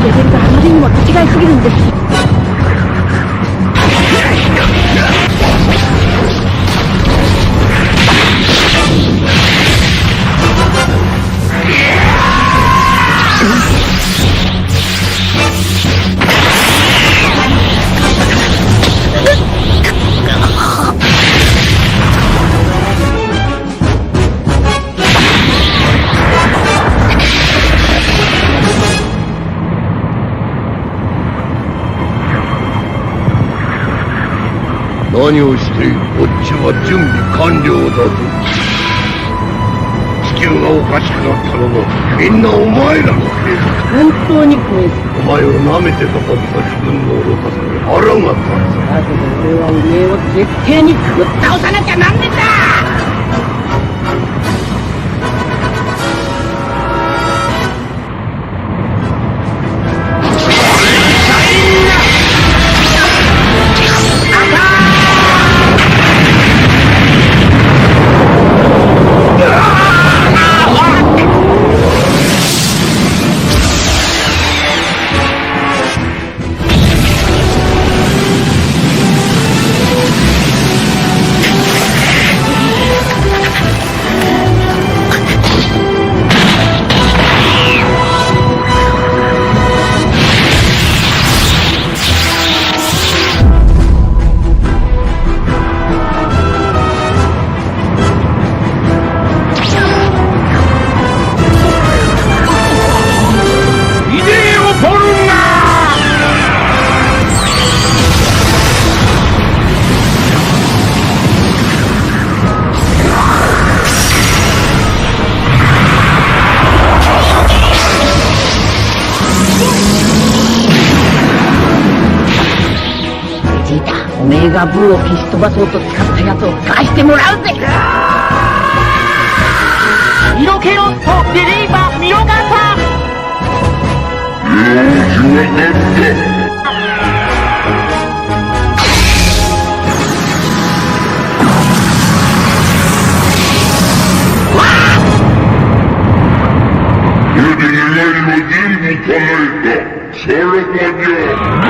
レベルがあまりにも違いすぎるんです。何をしている？こっちは準備完了だぞ。地球がおかしくなったのもみんなお前らのせいだ。本当に怖い。お前を舐めてたはずだ。自分の愚かさに腹が立つ。だけど俺はおめえを絶対にぶっ倒さなきゃなんねんだ。おめえがブーを消し飛ばそうと使ったやつを返してもらうぜ。色気ロットデリーバー見よがったこれで願いは全部叶えた。さらばじゃ。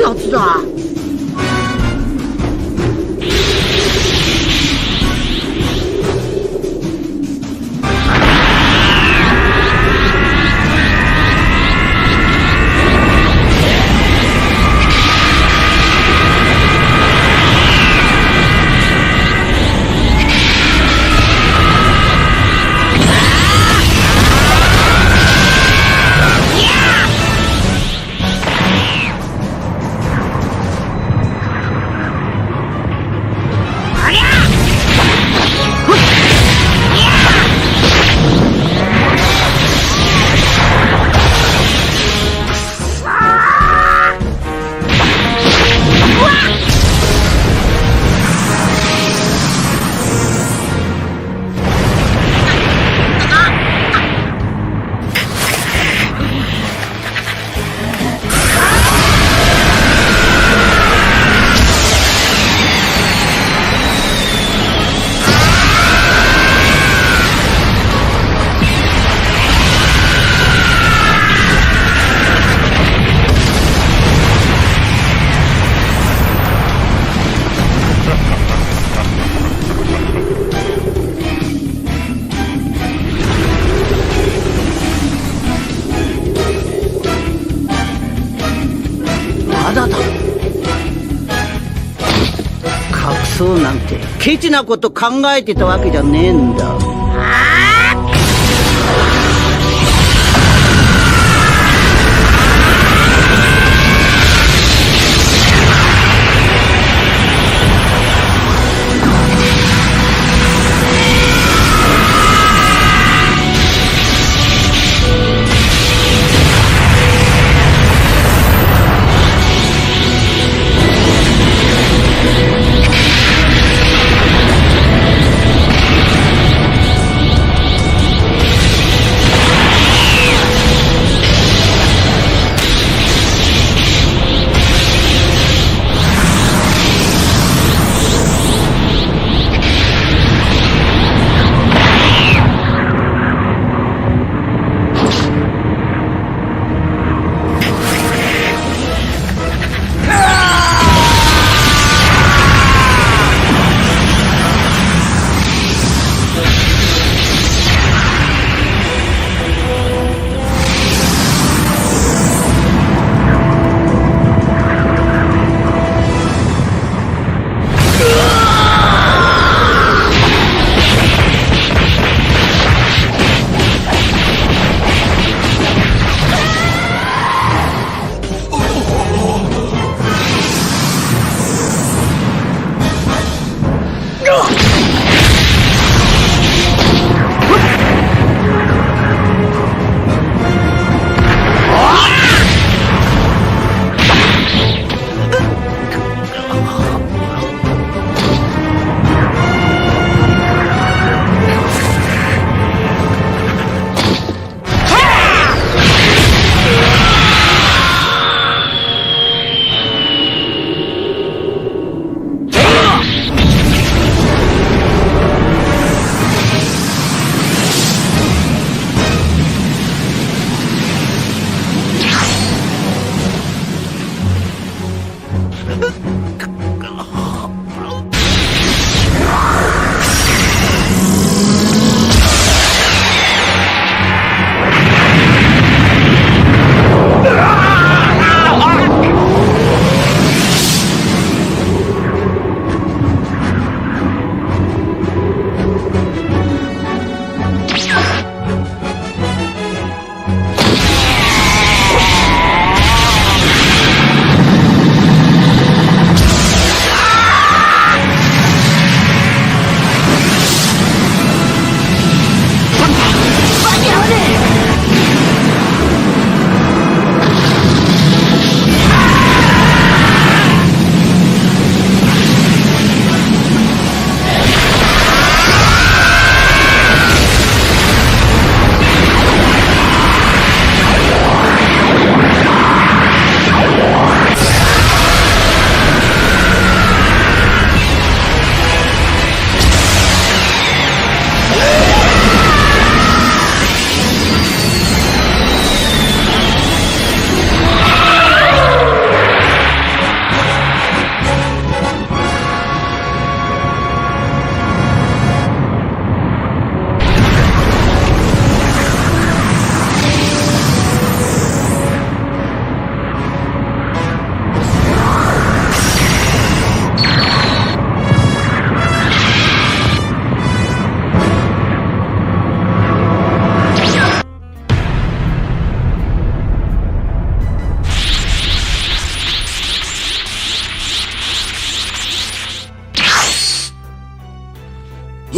やつだ。そうなんてケチなこと考えてたわけじゃねえんだ。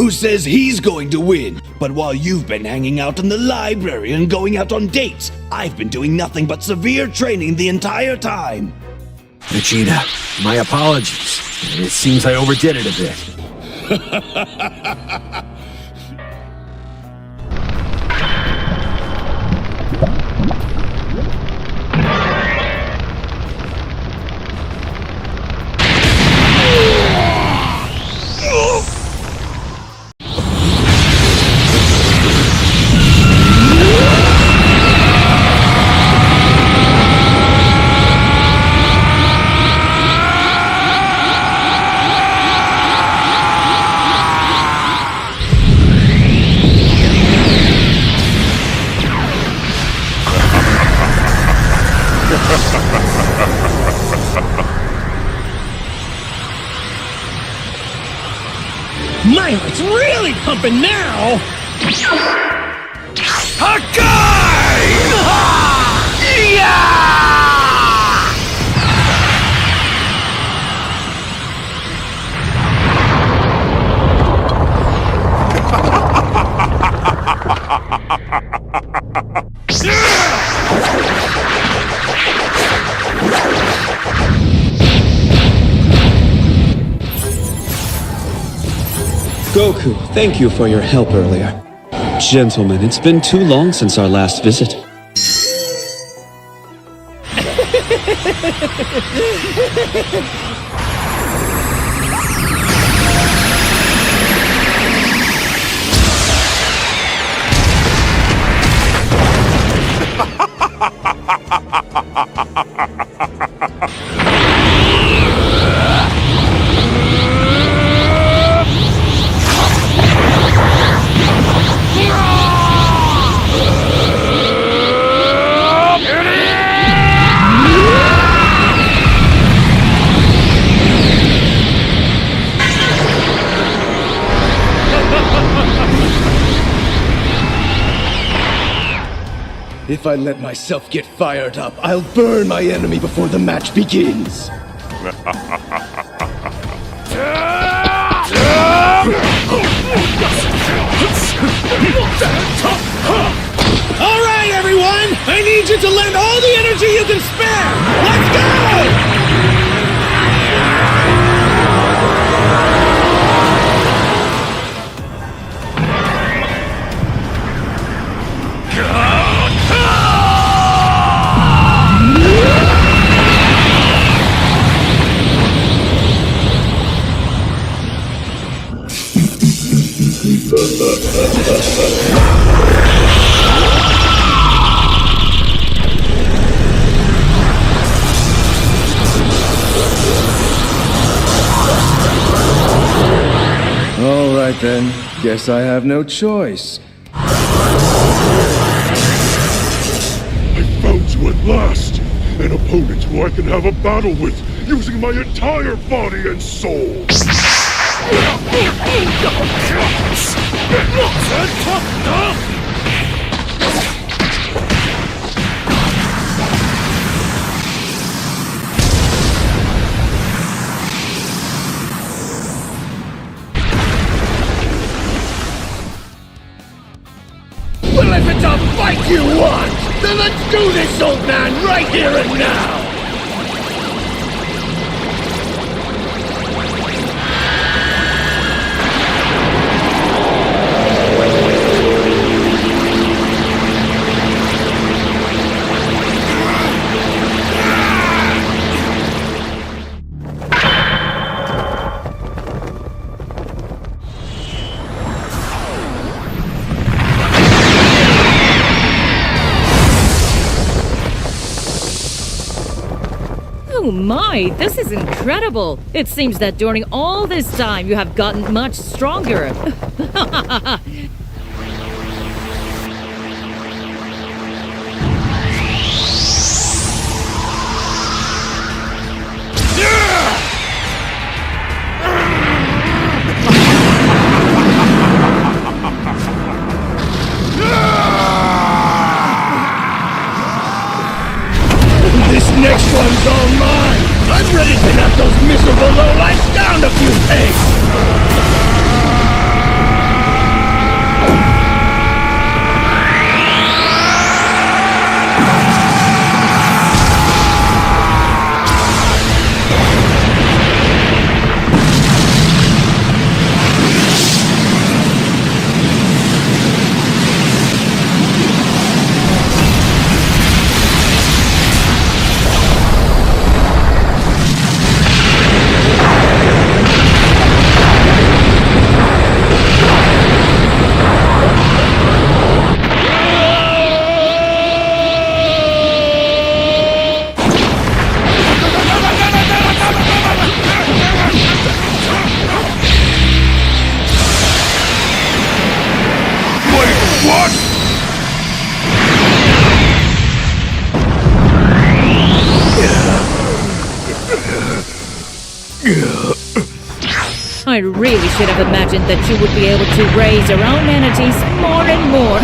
Who says he's going to win? But while you've been hanging out in the library and going out on dates, I've been doing nothing but severe training the entire time. Vegeta, my apologies. It seems I overdid it a bit. My heart's really pumping now! Hakai! Yeah! Goku, thank you for your help earlier. Gentlemen, it's been too long since our last visit. If I let myself get fired up, I'll burn my enemy before the match begins. All right, everyone! I need you to lend all the energy you can spare! Let's go! All right then, guess I have no choice. I found you at last! An opponent who I can have a battle with, using my entire body and soul! Well, if it's a fight you want, then let's do this, old man, right here and now! Oh my, this is incredible! It seems that during all this time you have gotten much stronger. This next one's all mine! I'm ready to knock those miserable lowlifes down a few pegs! I really should have imagined that you would be able to raise your own energies more and more.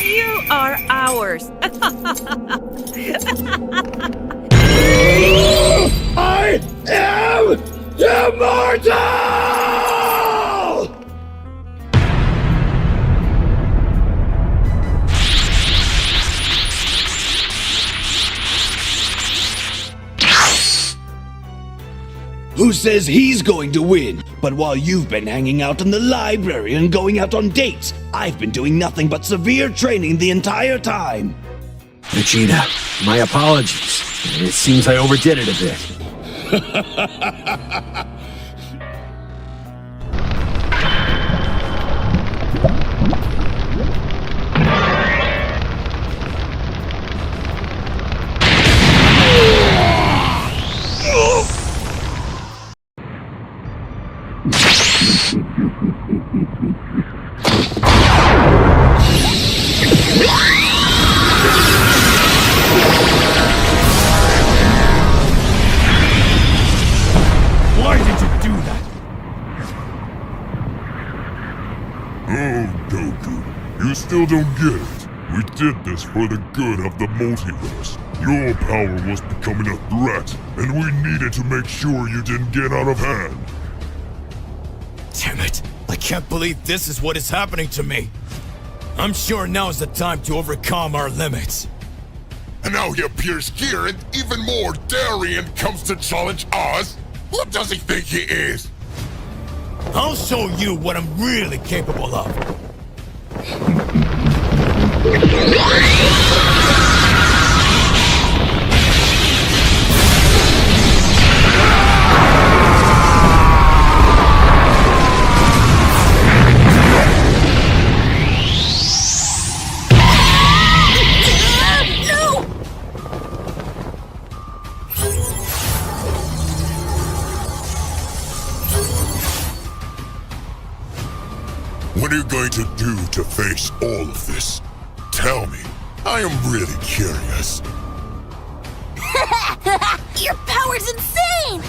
You are ours. I am immortal! Who says he's going to win? But while you've been hanging out in the library and going out on dates, I've been doing nothing but severe training the entire time. Vegeta, my apologies. It seems I overdid it a bit. Why did you do that? Oh, Goku, you still don't get it. We did this for the good of the multiverse. Your power was becoming a threat, and we needed to make sure you didn't get out of hand. Damn it! I can't believe this is what is happening to me. I'm sure now is the time to overcome our limits. And now he appears here, and even more daring comes to challenge us? What does he think he is? I'll show you what I'm really capable of. What are you going to do to face all of this? Tell me. I am really curious. Your power's insane!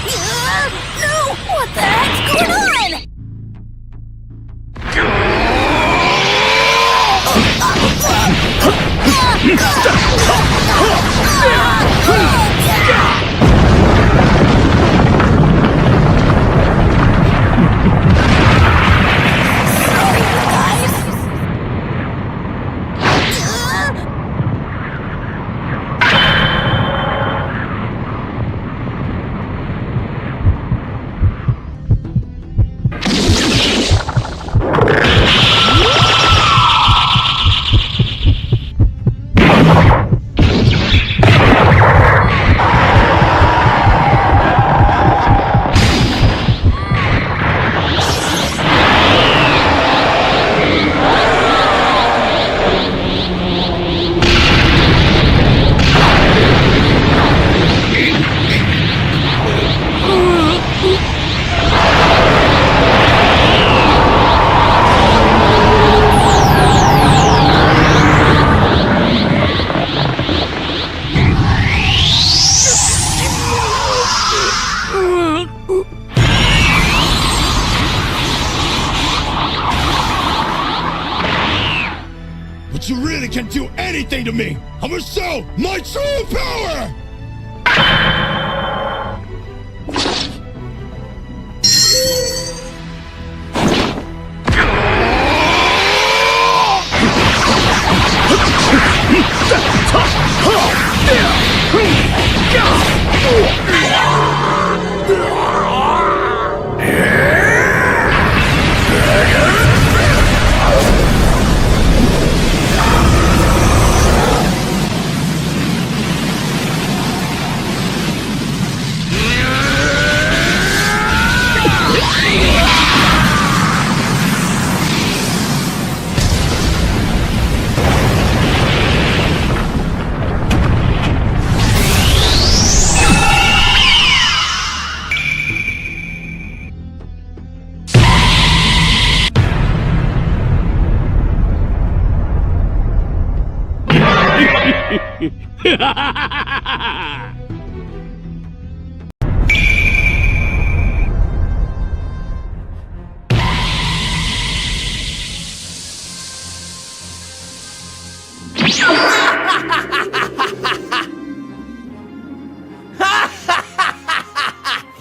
No! What the heck's going on? But you really can't do anything to me! I'm gonna show my true power!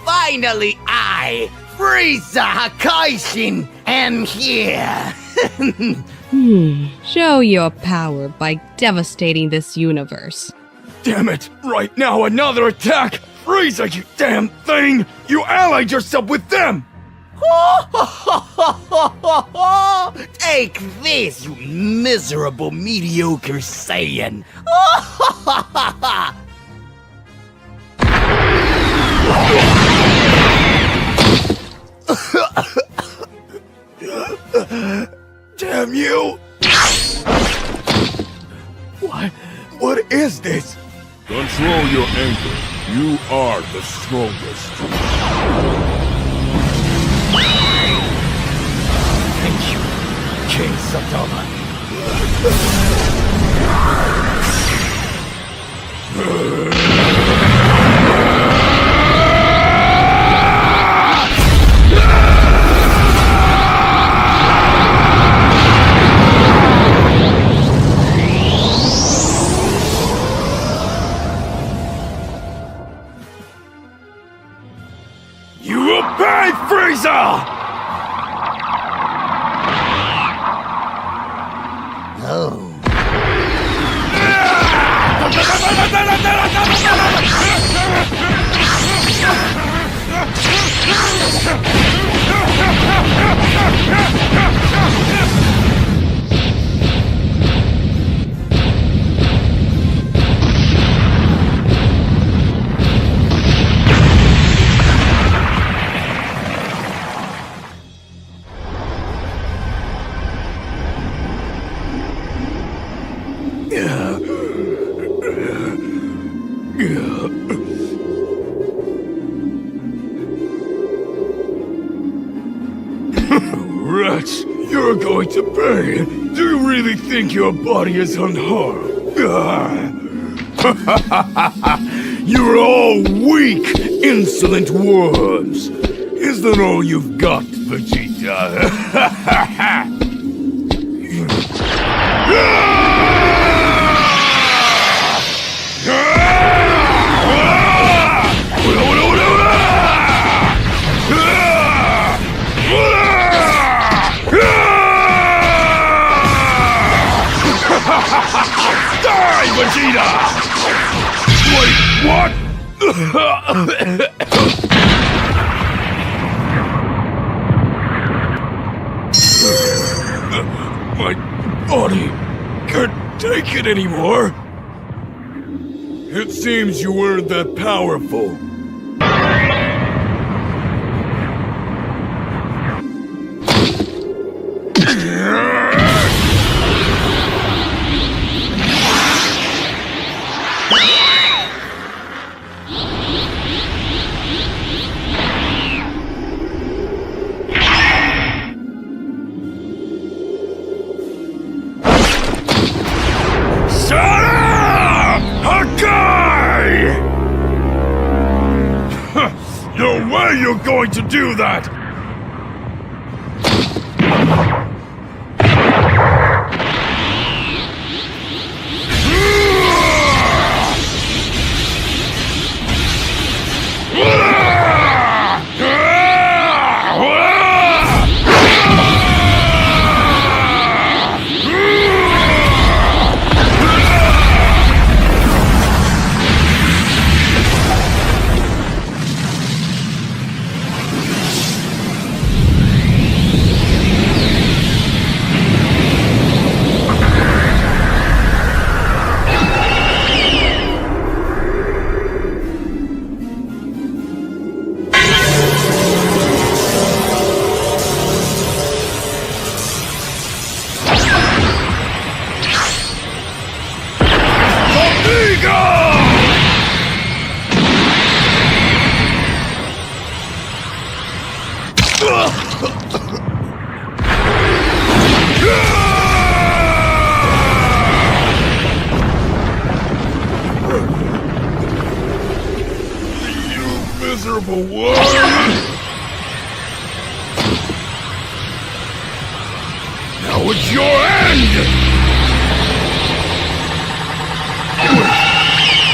Finally, I, Frieza Hakaishin, am here! Show your power by devastating this universe. Damn it! Right now, another attack! Frieza, you damn thing! You allied yourself with them! Take this, you miserable, mediocre Saiyan! Damn you! What is this? Control your anger. You are the strongest. Thank you, King Saitama. You will pay, Frieza! Oh. Rats, you're going to pay. Do you really think your body is unharmed? You're all weak, insolent worms. Is that all you've got, Vegeta? Die, Vegeta! Wait, what? My body can't take it anymore. It seems you weren't that powerful. Shut up! Hakai! No way you're going to do that! miserable one! Now it's your end!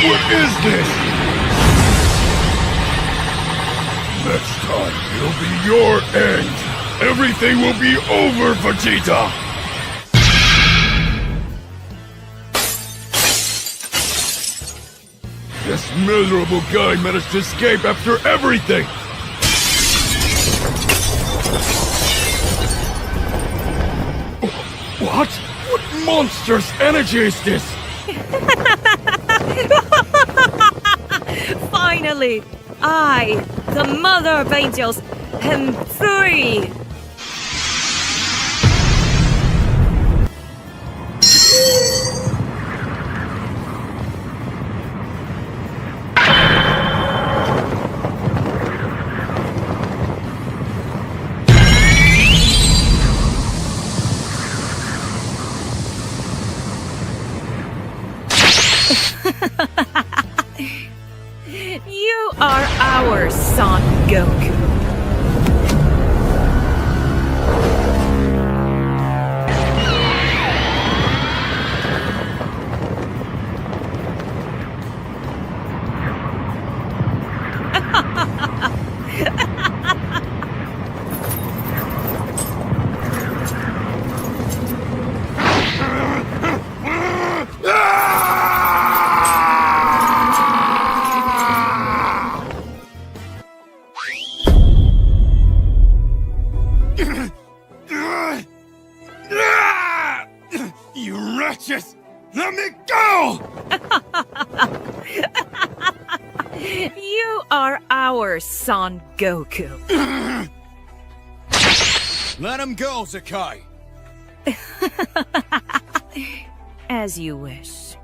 What is this? Next time, it'll be your end! Everything will be over, Vegeta! This miserable guy managed to escape after everything! What? What monstrous energy is this? Finally, I, the Mother of Angels, am free! You are our son, Goku. You wretches! Let me go! You are our son, Goku. Let him go, Zakai! As you wish.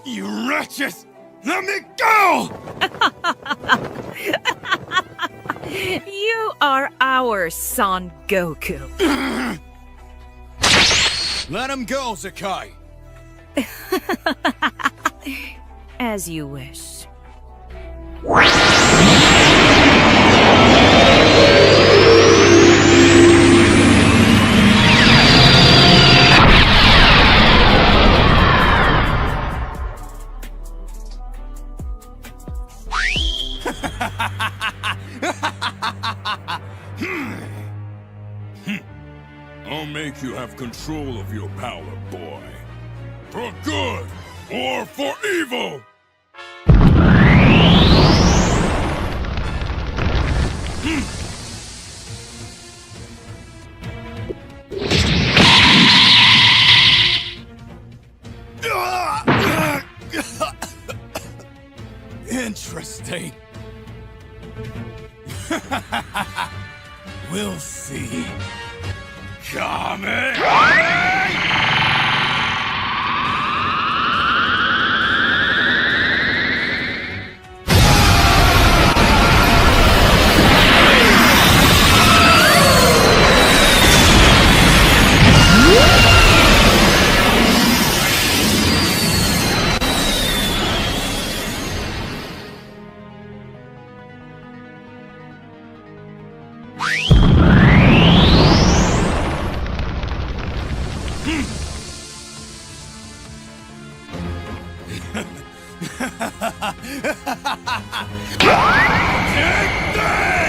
You wretches! Let me go! You are our son, Goku. Let him go, Zakai! As you wish. I'll make you have control of your power, boy. For good or for evil! Interesting. We'll see. Kame! Take this!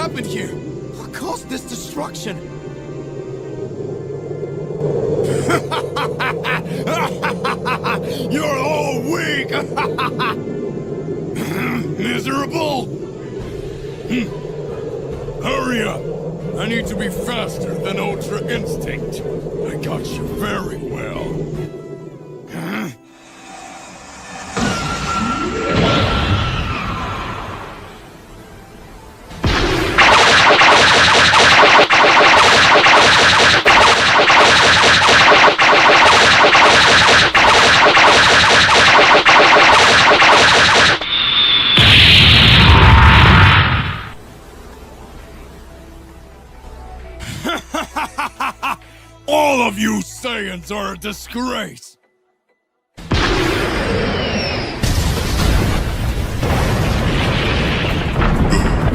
happened here? What caused this destruction? You're all weak! Miserable! Hurry up! I need to be faster than Ultra Instinct. I got you very well. All of you Saiyans are a disgrace!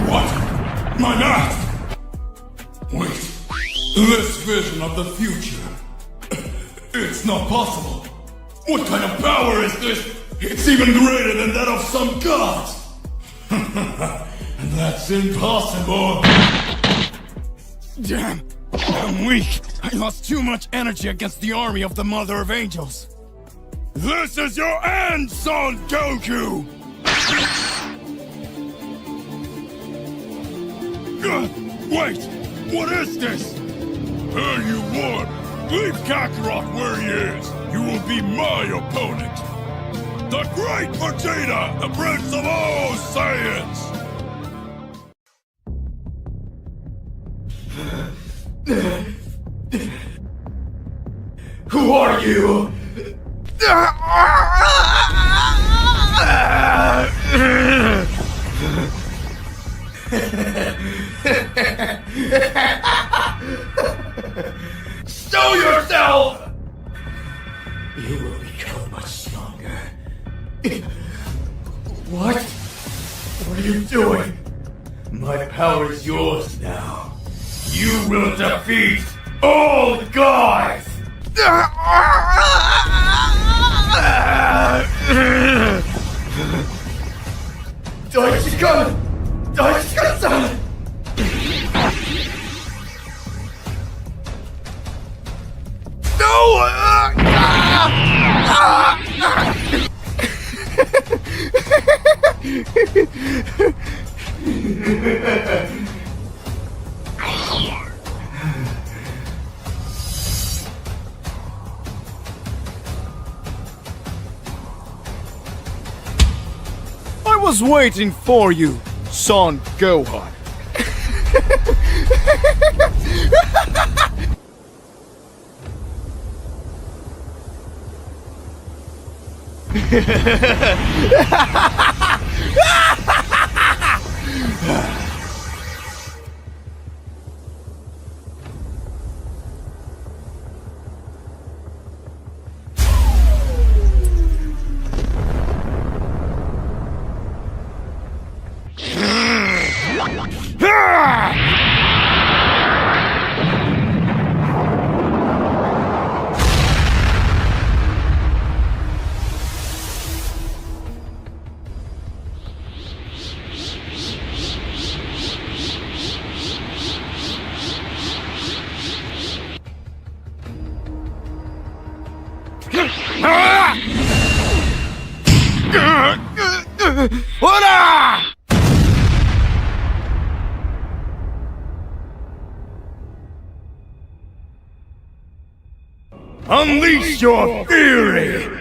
What? My mask! Wait, this vision of the future. It's not possible. What kind of power is this? It's even greater than that of some gods! That's impossible! Damn! I'm weak! I lost too much energy against the army of the Mother of Angels! This is your end, Son Goku! Wait! What is this? You won! Leave Kakarot where he is! You will be my opponent! The Great Vegeta, the Prince of all Saiyans! Who are you? Show yourself! You will become much stronger. What? What are you doing? My power is yours now. You will defeat all gods! Daichi-san! I was waiting for you, Son Gohan. Unleash your fury!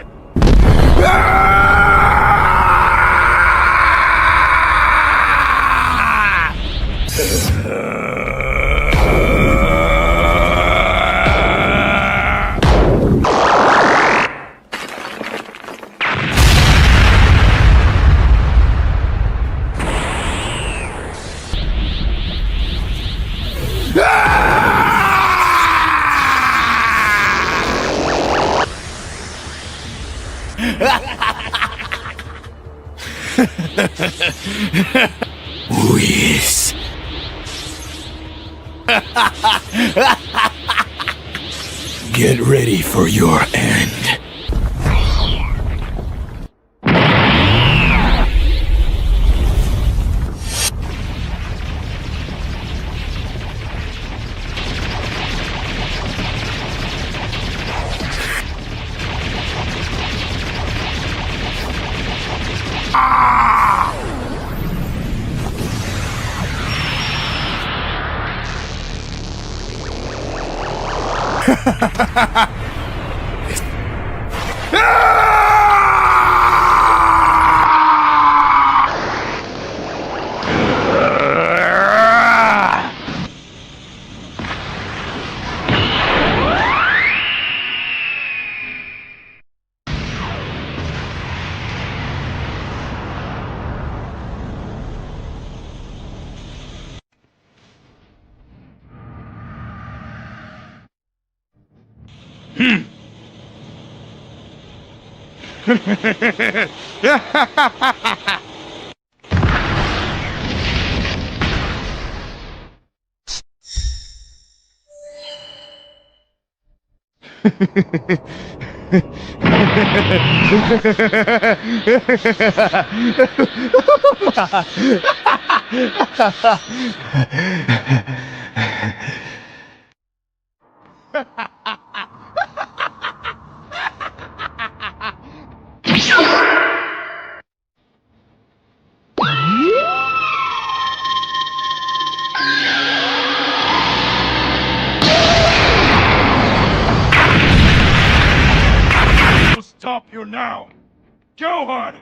Who is? Get ready for your end. Stop you now! Gohan!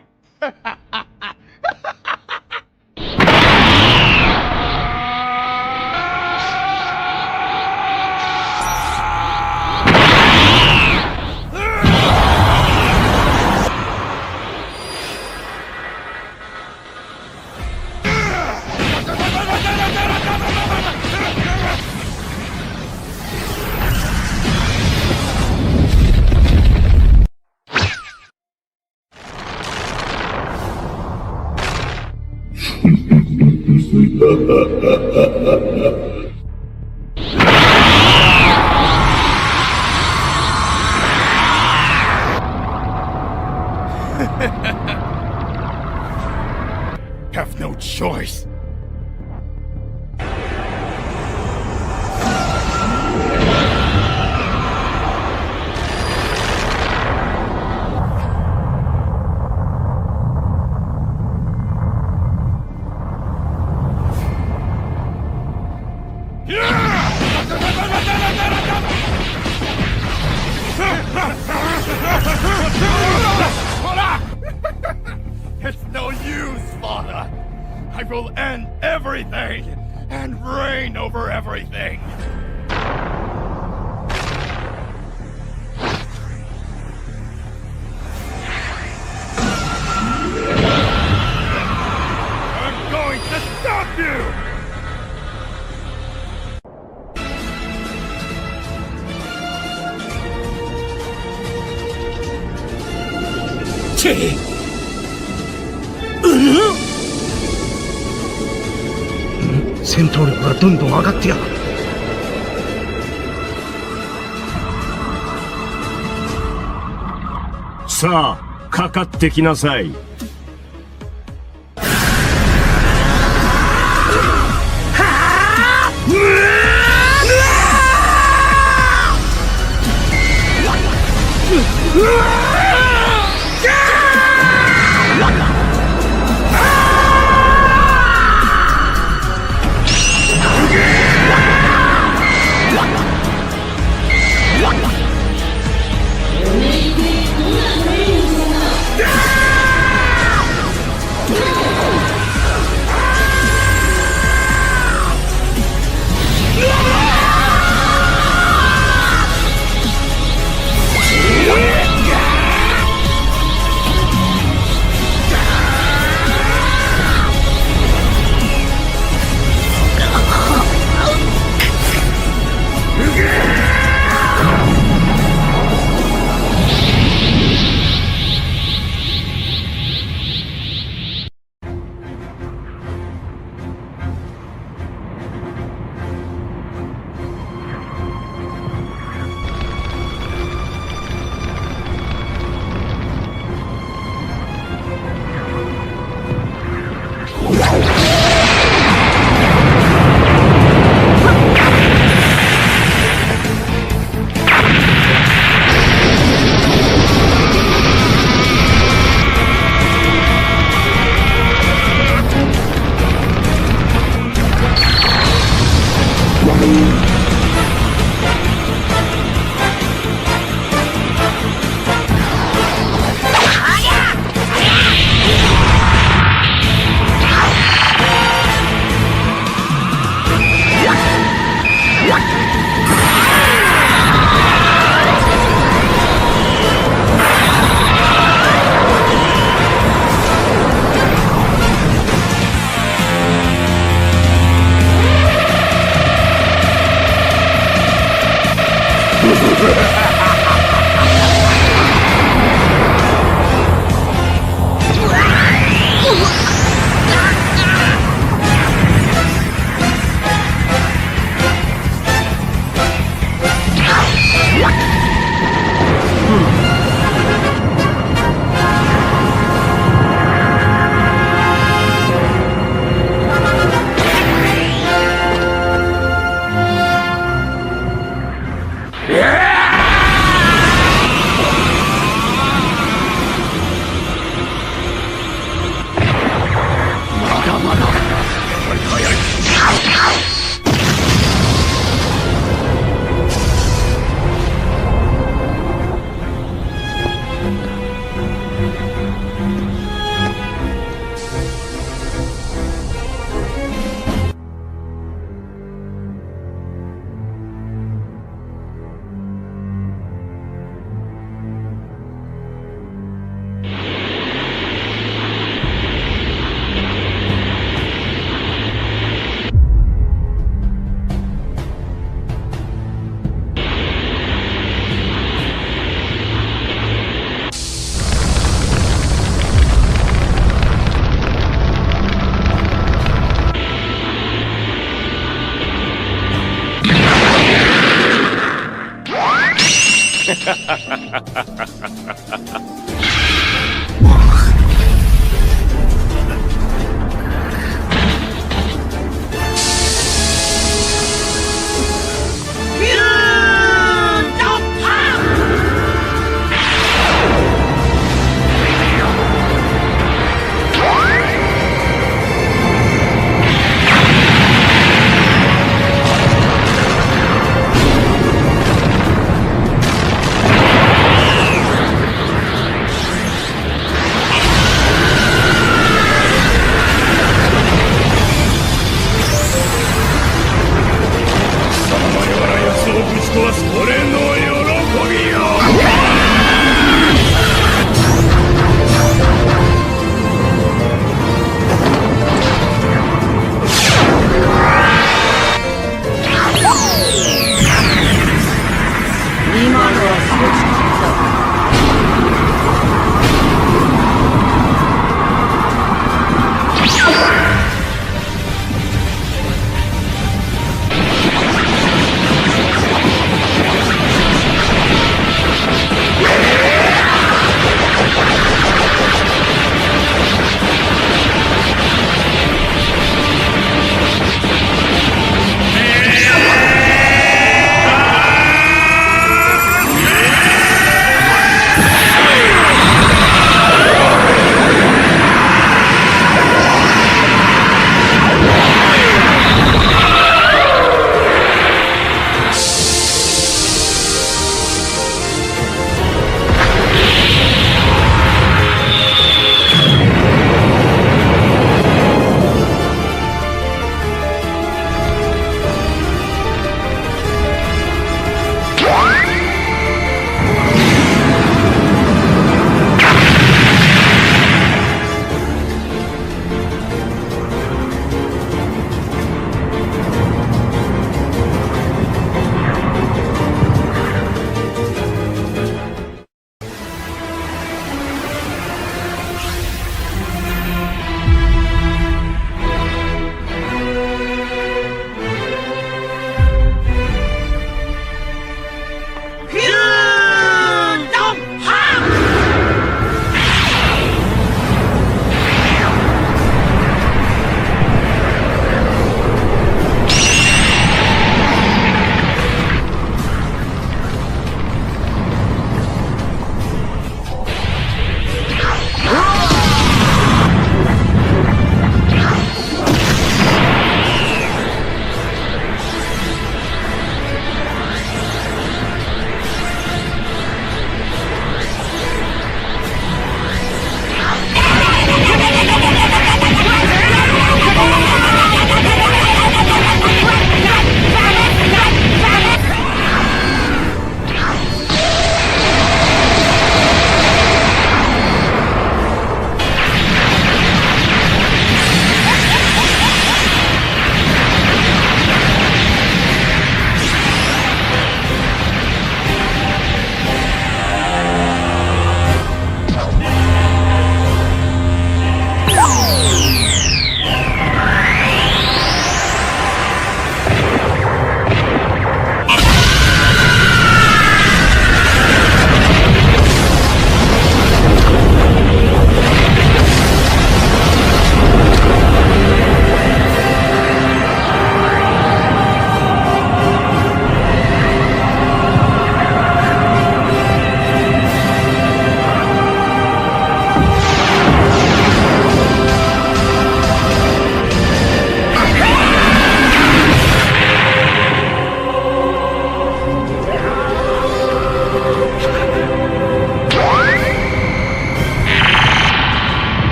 Have no choice. It's no use, Father. I will end everything and reign over everything. I'm going to stop you! Chee! 戦闘力がどんどん上がってやがる。さあ、かかってきなさい。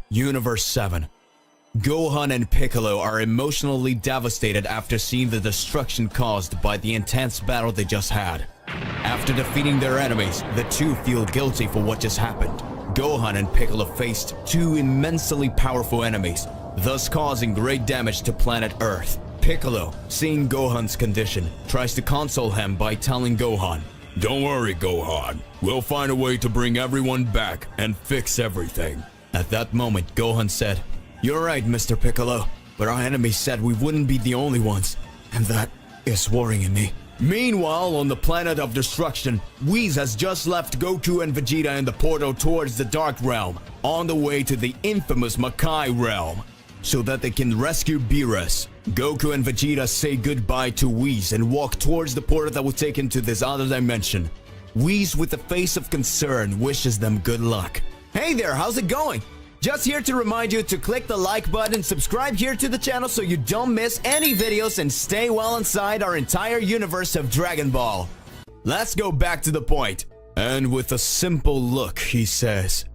Universe 7. Gohan and Piccolo are emotionally devastated after seeing the destruction caused by the intense battle they just had. After defeating their enemies, the two feel guilty for what just happened. Gohan and Piccolo faced two immensely powerful enemies, thus causing great damage to planet Earth. Piccolo, seeing Gohan's condition, tries to console him by telling Gohan, "Don't worry, Gohan. We'll find a way to bring everyone back and fix everything." At that moment, Gohan said, "You're right, Mr. Piccolo, but our enemies said we wouldn't be the only ones, and that is worrying me." Meanwhile, on the planet of destruction, Whis has just left Goku and Vegeta in the portal towards the Dark Realm, on the way to the infamous Makai Realm, so that they can rescue Beerus. Goku and Vegeta say goodbye to Whis and walk towards the portal that will take into this other dimension. Whis, with a face of concern, wishes them good luck. Hey there, how's it going? Just here to remind you to click the like button, subscribe here to the channel so you don't miss any videos, and stay well inside our entire universe of Dragon Ball. Let's go back to the point. And with a simple look, he says,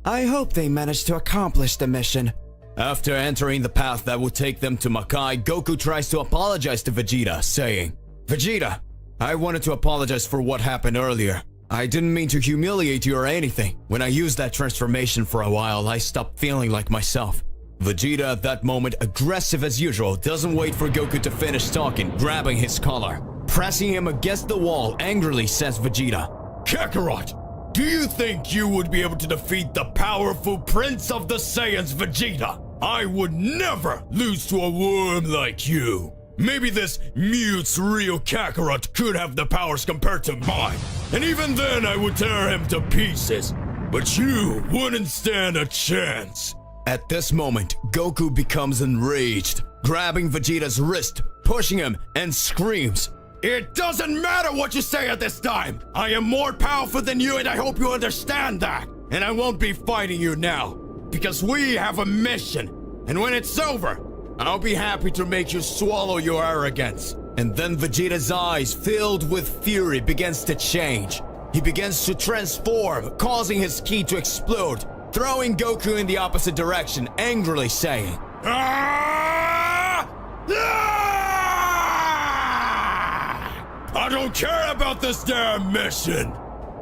"I hope they manage to accomplish the mission." After entering the path that will take them to Makai, Goku tries to apologize to Vegeta, saying, "Vegeta, I wanted to apologize for what happened earlier. I didn't mean to humiliate you or anything. When I used that transformation for a while, I stopped feeling like myself." Vegeta, at that moment, aggressive as usual, doesn't wait for Goku to finish talking, grabbing his collar. Pressing him against the wall, angrily says Vegeta, "Kakarot, do you think you would be able to defeat the powerful Prince of the Saiyans, Vegeta? I would never lose to a worm like you. Maybe this mute's real Kakarot could have the powers compared to mine, and even then I would tear him to pieces. But you wouldn't stand a chance." At this moment, Goku becomes enraged, grabbing Vegeta's wrist, pushing him, and screams, "It doesn't matter what you say at this time! I am more powerful than you, and I hope you understand that! And I won't be fighting you now, because we have a mission, and when it's over, I'll be happy to make you swallow your arrogance." And then Vegeta's eyes, filled with fury, begins to change. He begins to transform, causing his ki to explode, throwing Goku in the opposite direction, angrily saying, "Ah! Ah! I don't care about this damn mission!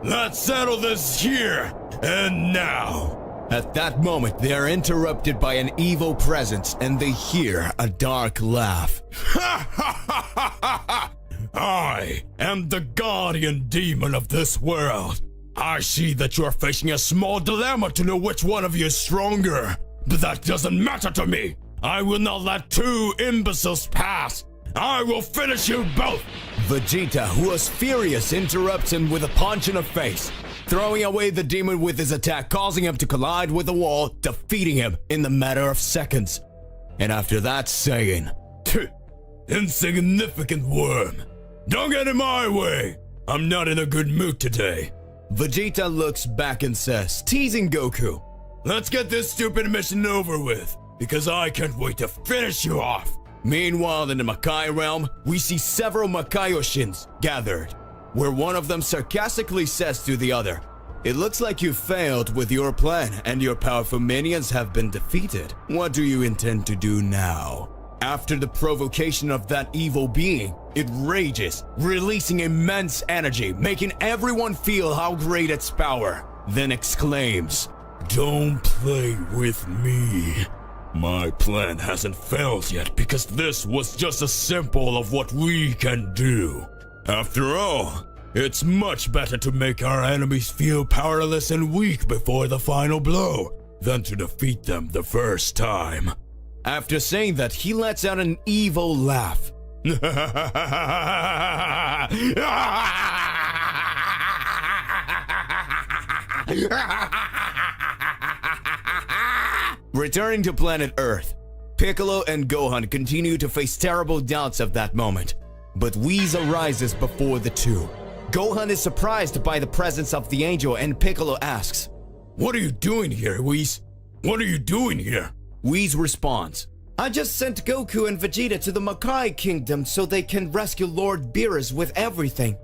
Let's settle this here and now." At that moment, they are interrupted by an evil presence, and they hear a dark laugh. "Ha ha ha ha ha! I am the guardian demon of this world. I see that you are facing a small dilemma to know which one of you is stronger, but that doesn't matter to me. I will not let two imbeciles pass. I will finish you both." Vegeta, who was furious, interrupts him with a punch in the face, throwing away the demon with his attack, causing him to collide with the wall, defeating him in the matter of seconds. And after that, saying, "Insignificant worm, don't get in my way. I'm not in a good mood today." Vegeta looks back and says, teasing Goku, "Let's get this stupid mission over with, because I can't wait to finish you off." Meanwhile, in the Makai realm, we see several Makaioshins gathered, where one of them sarcastically says to the other, "It looks like you failed with your plan and your powerful minions have been defeated. What do you intend to do now?" After the provocation of that evil being, it rages, releasing immense energy, making everyone feel how great its power, then exclaims, "Don't play with me. My plan hasn't failed yet because this was just a sample of what we can do. After all, it's much better to make our enemies feel powerless and weak before the final blow than to defeat them the first time." After saying that, he lets out an evil laugh. Returning to planet Earth, Piccolo and Gohan continue to face terrible doubts at that moment, but Whis arises before the two. Gohan is surprised by the presence of the angel, and Piccolo asks, "What are you doing here, Whis? What are you doing here?" Whis responds, "I just sent Goku and Vegeta to the Makai Kingdom so they can rescue Lord Beerus with everything.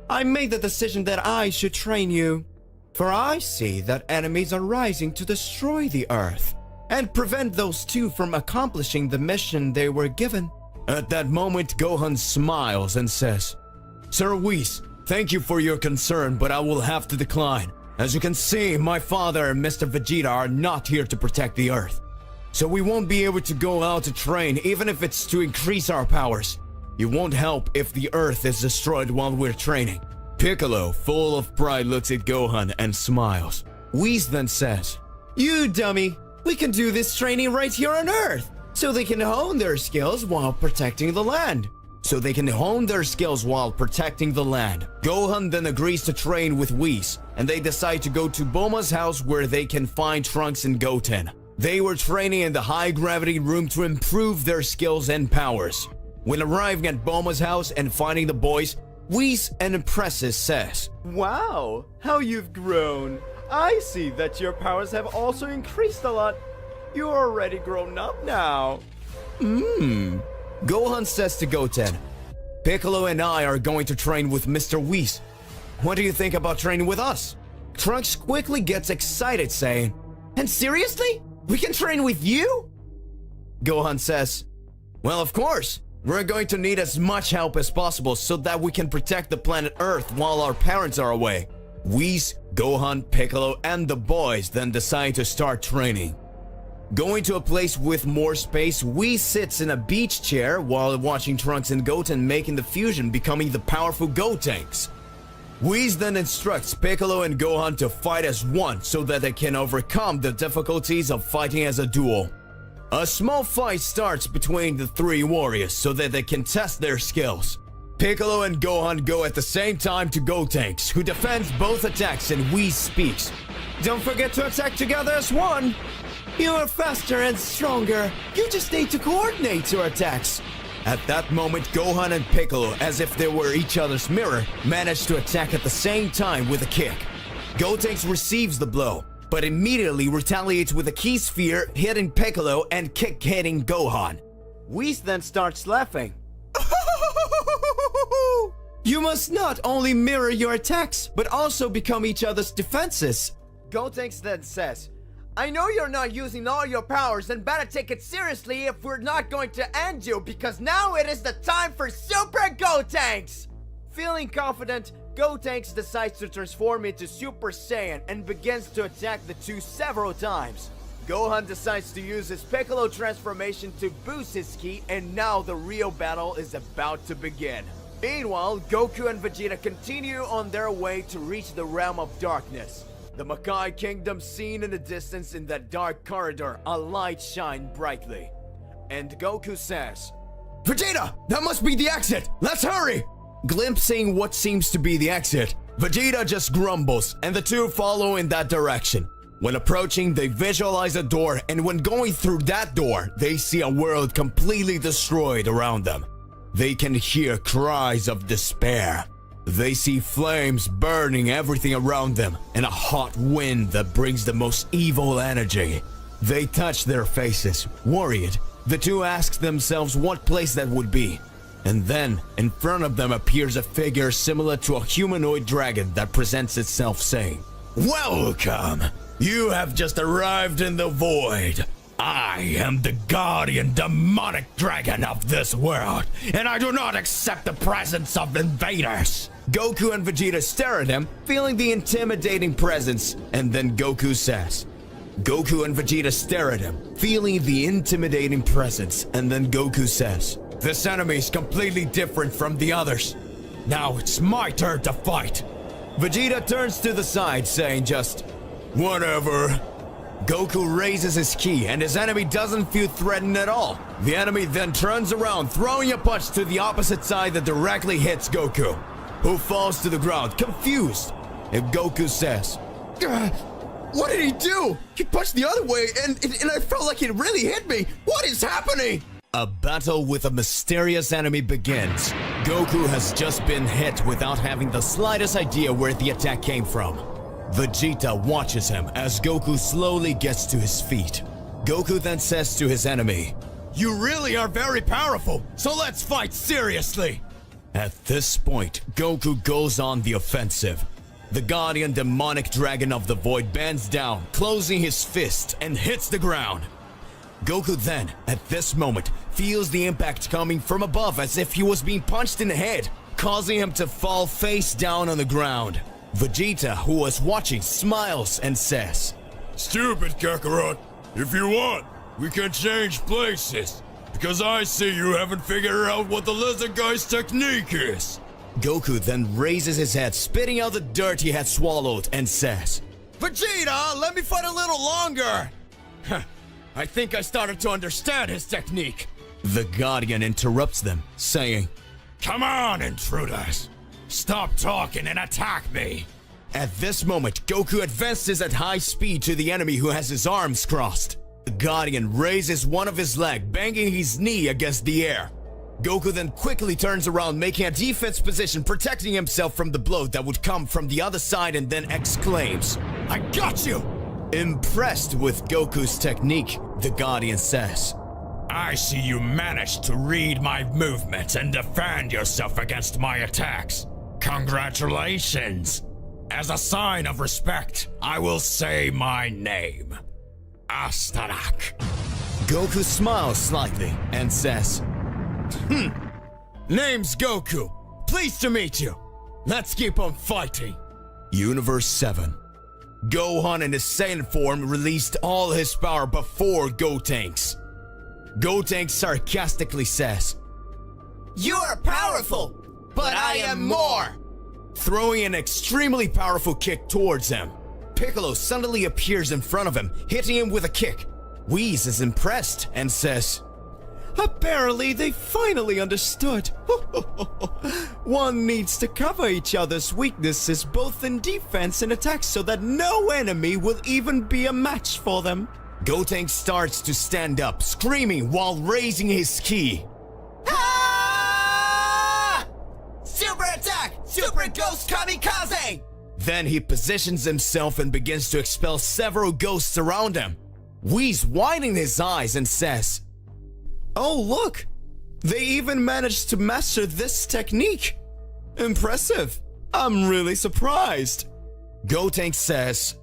I made the decision that I should train you, for I see that enemies are rising to destroy the Earth and prevent those two from accomplishing the mission they were given." At that moment, Gohan smiles and says, "Sir Whis, thank you for your concern, but I will have to decline. As you can see, my father and Mr. Vegeta are not here to protect the Earth. so we won't be able to go out to train even if it's to increase our powers. It won't help if the Earth is destroyed while we're training. Piccolo, full of pride, looks at Gohan and smiles. Whis then says, "You dummy, we can do this training right here on Earth, so they can hone their skills while protecting the land." Gohan then agrees to train with Whis, and they decide to go to Bulma's house where they can find Trunks and Goten. They were training in the high-gravity room to improve their skills and powers. When arriving at Bulma's house and finding the boys, Whis and Impresses says, "Wow, how you've grown. I see that your powers have also increased a lot. You're already grown up now." Gohan says to Goten, "Piccolo and I are going to train with Mr. Whis. What do you think about training with us?" Trunks quickly gets excited, saying, "And seriously? We can train with you?" Gohan says, "Well, of course. We're going to need as much help as possible so that we can protect the planet Earth while our parents are away." Whis, Gohan, Piccolo, and the boys then decide to start training. Going to a place with more space, Whis sits in a beach chair while watching Trunks and Goten making the fusion, becoming the powerful Gotenks. Whis then instructs Piccolo and Gohan to fight as one so that they can overcome the difficulties of fighting as a duo. A small fight starts between the three warriors so that they can test their skills. Piccolo and Gohan go at the same time to Gotenks, who defends both attacks, and Whis speaks. "Don't forget to attack together as one. You are faster and stronger. You just need to coordinate your attacks." At that moment, Gohan and Piccolo, as if they were each other's mirror, manage to attack at the same time with a kick. Gotenks receives the blow, but immediately retaliates with a key sphere, hitting Piccolo and kick hitting Gohan. Whis then starts laughing. "You must not only mirror your attacks, but also become each other's defenses." Gotenks then says, "I know you're not using all your powers and better take it seriously if we're not going to end you, because now it is the time for Super Gotenks!" Feeling confident, Gotenks decides to transform into Super Saiyan and begins to attack the two several times. Gohan decides to use his Piccolo transformation to boost his ki, and now the real battle is about to begin. Meanwhile, Goku and Vegeta continue on their way to reach the realm of darkness. The Makai Kingdom seen in the distance. In that dark corridor, a light shined brightly. And Goku says, "Vegeta, that must be the exit! Let's hurry!" Glimpsing what seems to be the exit, Vegeta just grumbles, and the two follow in that direction. When approaching, they visualize a door, and when going through that door, they see a world completely destroyed around them. They can hear cries of despair. They see flames burning everything around them, and a hot wind that brings the most evil energy. They touch their faces, worried. The two ask themselves what place that would be. And then, in front of them appears a figure similar to a humanoid dragon that presents itself, saying, "Welcome! You have just arrived in the void. I am the guardian demonic dragon of this world, and I do not accept the presence of invaders." Goku and Vegeta stare at him, feeling the intimidating presence, and then Goku says, Goku and Vegeta stare at him, feeling the intimidating presence, and then Goku says, "This enemy is completely different from the others. Now it's my turn to fight." Vegeta turns to the side, saying just, "Whatever." Goku raises his ki, and his enemy doesn't feel threatened at all. The enemy then turns around, throwing a punch to the opposite side that directly hits Goku, who falls to the ground, confused. And Goku says, "What did he do? He punched the other way, and I felt like it really hit me. What is happening?" A battle with a mysterious enemy begins. Goku has just been hit without having the slightest idea where the attack came from. Vegeta watches him as Goku slowly gets to his feet. Goku then says to his enemy, "You really are very powerful, so let's fight seriously." At this point, Goku goes on the offensive. The guardian demonic dragon of the void bends down, closing his fist, and hits the ground. Goku then, at this moment, feels the impact coming from above as if he was being punched in the head, causing him to fall face down on the ground. Vegeta, who was watching, smiles and says, "Stupid Kakarot. If you want, we can change places. Because I see you haven't figured out what the lizard guy's technique is. Goku then raises his head, spitting out the dirt he had swallowed, and says, Vegeta, let me fight a little longer! I think I started to understand his technique. The Guardian interrupts them, saying, Come on, intruders. Stop talking and attack me. At this moment, Goku advances at high speed to the enemy who has his arms crossed. The Guardian raises one of his legs, banging his knee against the air. Goku then quickly turns around, making a defense position, protecting himself from the blow that would come from the other side, and then exclaims, I got you! Impressed with Goku's technique, the Guardian says, I see you managed to read my movements and defend yourself against my attacks. Congratulations! As a sign of respect, I will say my name. Astarak. Goku smiles slightly and says, Name's Goku. Pleased to meet you. Let's keep on fighting. Universe 7. Gohan in his Saiyan form released all his power before Gotenks. Gotenks sarcastically says, You are powerful, but I am more! Throwing an extremely powerful kick towards him. Piccolo suddenly appears in front of him, hitting him with a kick. Whis is impressed and says, Apparently they finally understood. One needs to cover each other's weaknesses both in defense and attack so that no enemy will even be a match for them. Gotenks starts to stand up, screaming while raising his ki. Ah! Super attack! Super Ghost Kamikaze! Then he positions himself and begins to expel several ghosts around him. Whis widening his eyes and says, Oh look! They even managed to master this technique! Impressive! I'm really surprised! Gotenks says,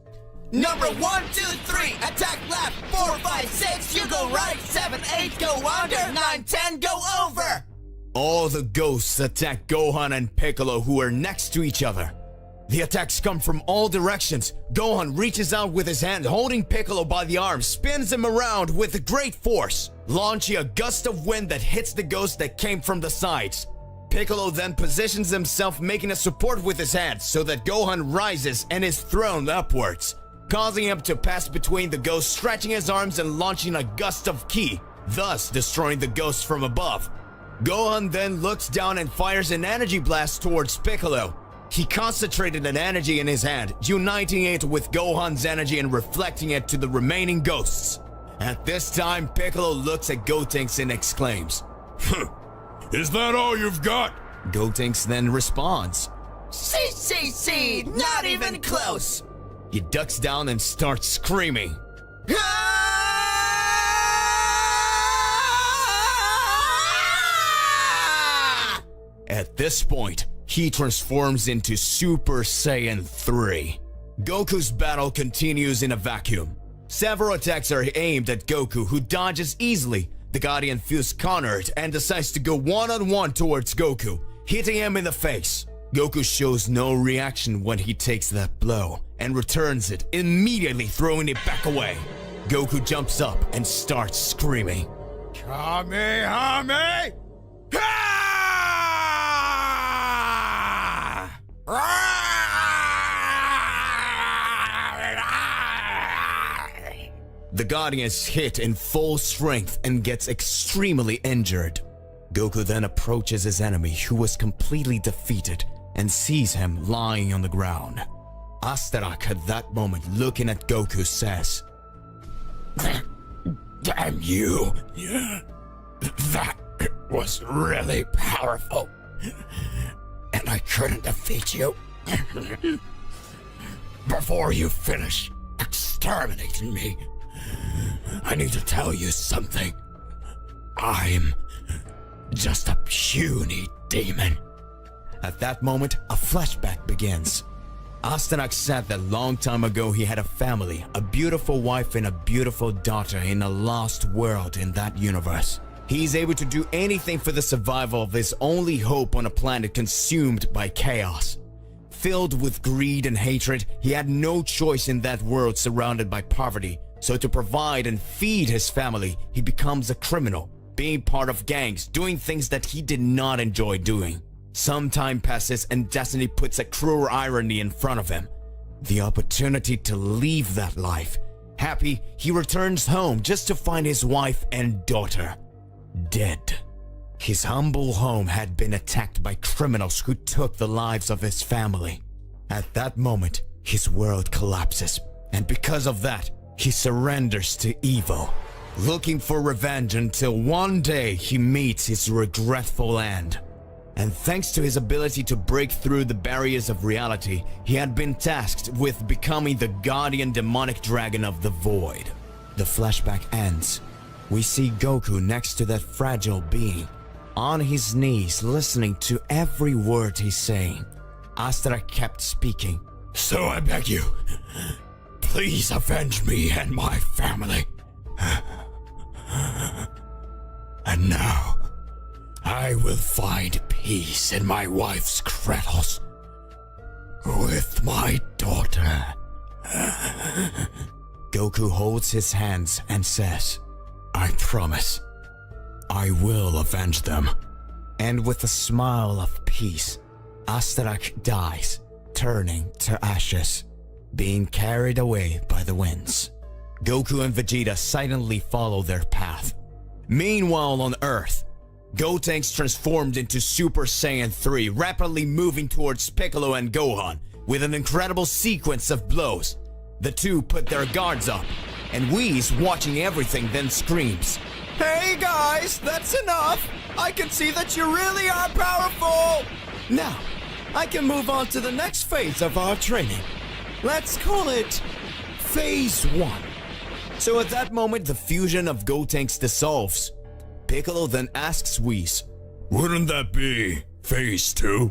Number 1, 2, 3, attack left, 4, 5, 6, you go right, 7, 8, go under, 9, 10, go over! All the ghosts attack Gohan and Piccolo, who are next to each other. The attacks come from all directions. Gohan reaches out with his hand, holding Piccolo by the arm, spins him around with great force, launching a gust of wind that hits the ghost that came from the sides. Piccolo then positions himself, making a support with his hand so that Gohan rises and is thrown upwards, causing him to pass between the ghosts, stretching his arms and launching a gust of ki, thus destroying the ghosts from above. Gohan then looks down and fires an energy blast towards Piccolo. He concentrated an energy in his hand, uniting it with Gohan's energy and reflecting it to the remaining ghosts. At this time, Piccolo looks at Gotenks and exclaims, Is that all you've got? Gotenks then responds, See, not even close! He ducks down and starts screaming. At this point, he transforms into Super Saiyan 3. Goku's battle continues in a vacuum. Several attacks are aimed at Goku, who dodges easily. The Guardian feels cornered and decides to go one-on-one towards Goku, hitting him in the face. Goku shows no reaction when he takes that blow and returns it, immediately throwing it back away. Goku jumps up and starts screaming, Kamehame! The Guardian is hit in full strength and gets extremely injured. Goku then approaches his enemy, who was completely defeated, and sees him lying on the ground. Astarak at that moment, looking at Goku, says, Damn you! That was really powerful. And I couldn't defeat you. Before you finish exterminating me, I need to tell you something. I'm just a puny demon. At that moment, a flashback begins. Astarak said that long time ago he had a family, a beautiful wife and a beautiful daughter in a lost world in that universe. He's able to do anything for the survival of his only hope on a planet consumed by chaos. Filled with greed and hatred, he had no choice in that world surrounded by poverty So to provide and feed his family, he becomes a criminal, being part of gangs, doing things that he did not enjoy doing. Some time passes and destiny puts a cruel irony in front of him. The opportunity to leave that life. Happy, he returns home just to find his wife and daughter dead. His humble home had been attacked by criminals who took the lives of his family. At that moment, his world collapses, and because of that, he surrenders to evil, looking for revenge until one day he meets his regretful end. And thanks to his ability to break through the barriers of reality, he had been tasked with becoming the guardian demonic dragon of the void. The flashback ends. We see Goku next to that fragile being, on his knees listening to every word he's saying. Astra kept speaking. So I beg you, please avenge me and my family. And now, I will find peace in my wife's cradles with my daughter. Goku holds his hands and says, I promise, I will avenge them. And with a smile of peace, Astrak dies, turning to ashes, being carried away by the winds. Goku and Vegeta silently follow their path. Meanwhile on Earth, Gotenks transformed into Super Saiyan 3, rapidly moving towards Piccolo and Gohan with an incredible sequence of blows. The two put their guards up, and Whis, watching everything, then screams, Hey guys, that's enough! I can see that you really are powerful! Now, I can move on to the next phase of our training. Let's call it Phase 1. So at that moment, the fusion of Gotenks dissolves. Piccolo then asks Whis, Wouldn't that be Phase 2?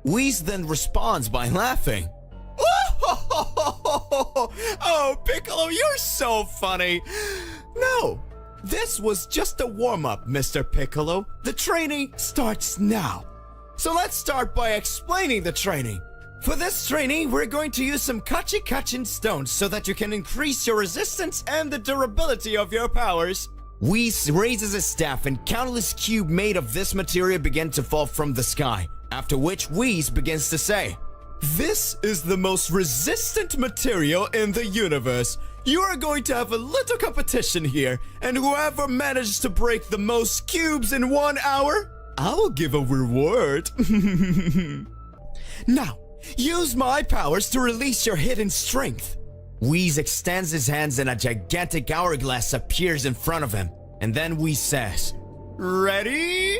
Whis then responds by laughing. Oh, Piccolo, you're so funny. No, this was just a warm-up, Mr. Piccolo. The training starts now. So let's start by explaining the training. For this training, we're going to use some Kachin stones so that you can increase your resistance and the durability of your powers. Whis raises his staff and countless cubes made of this material begin to fall from the sky, after which Whis begins to say, This is the most resistant material in the universe. You are going to have a little competition here, and whoever manages to break the most cubes in 1 hour, I will give a reward. Now, use my powers to release your hidden strength. Whis extends his hands and a gigantic hourglass appears in front of him. And then Whis says, Ready?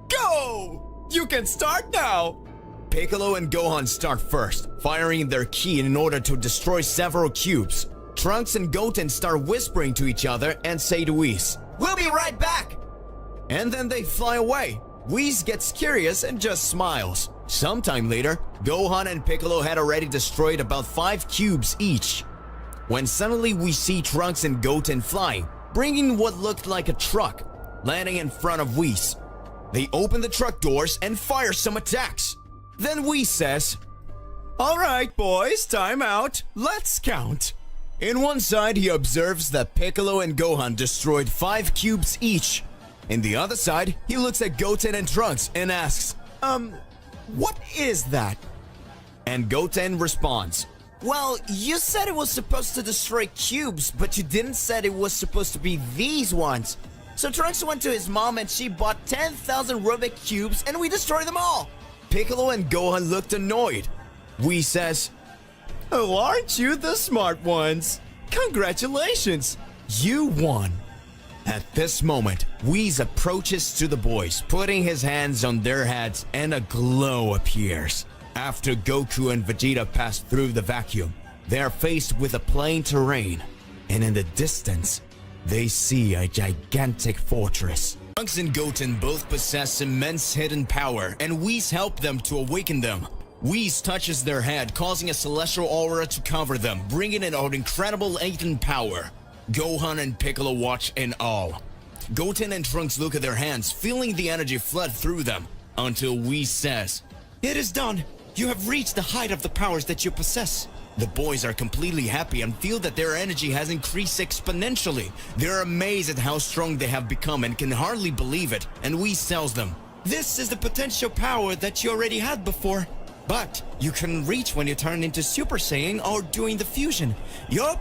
Go! You can start now! Piccolo and Gohan start first, firing their ki in order to destroy several cubes. Trunks and Goten start whispering to each other and say to Whis, We'll be right back! And then they fly away. Whis gets curious and just smiles. Sometime later, Gohan and Piccolo had already destroyed about 5 cubes each, when suddenly we see Trunks and Goten flying, bringing what looked like a truck, landing in front of Whis. They open the truck doors and fire some attacks. Then Whis says, Alright boys, time out. Let's count. In one side, he observes that Piccolo and Gohan destroyed 5 cubes each. In the other side, he looks at Goten and Trunks and asks, what is that? And Goten responds, Well, you said it was supposed to destroy cubes, but you didn't said it was supposed to be these ones. So Trunks went to his mom and she bought 10,000 Rubik cubes and we destroyed them all. Piccolo and Gohan looked annoyed. Whis says, Oh, aren't you the smart ones? Congratulations, you won. At this moment, Whis approaches to the boys, putting his hands on their heads and a glow appears. After Goku and Vegeta pass through the vacuum, they are faced with a plain terrain, and in the distance, they see a gigantic fortress. Trunks and Goten both possess immense hidden power, and Whis help them to awaken them. Whis touches their head, causing a celestial aura to cover them, bringing in an incredible latent power. Gohan and Piccolo watch in awe. Goten and Trunks look at their hands, feeling the energy flood through them, until Whis says, It is done. You have reached the height of the powers that you possess. The boys are completely happy and feel that their energy has increased exponentially. They're amazed at how strong they have become and can hardly believe it, and Whis tells them, This is the potential power that you already had before, but you couldn't reach when you turned into Super Saiyan or doing the fusion. Your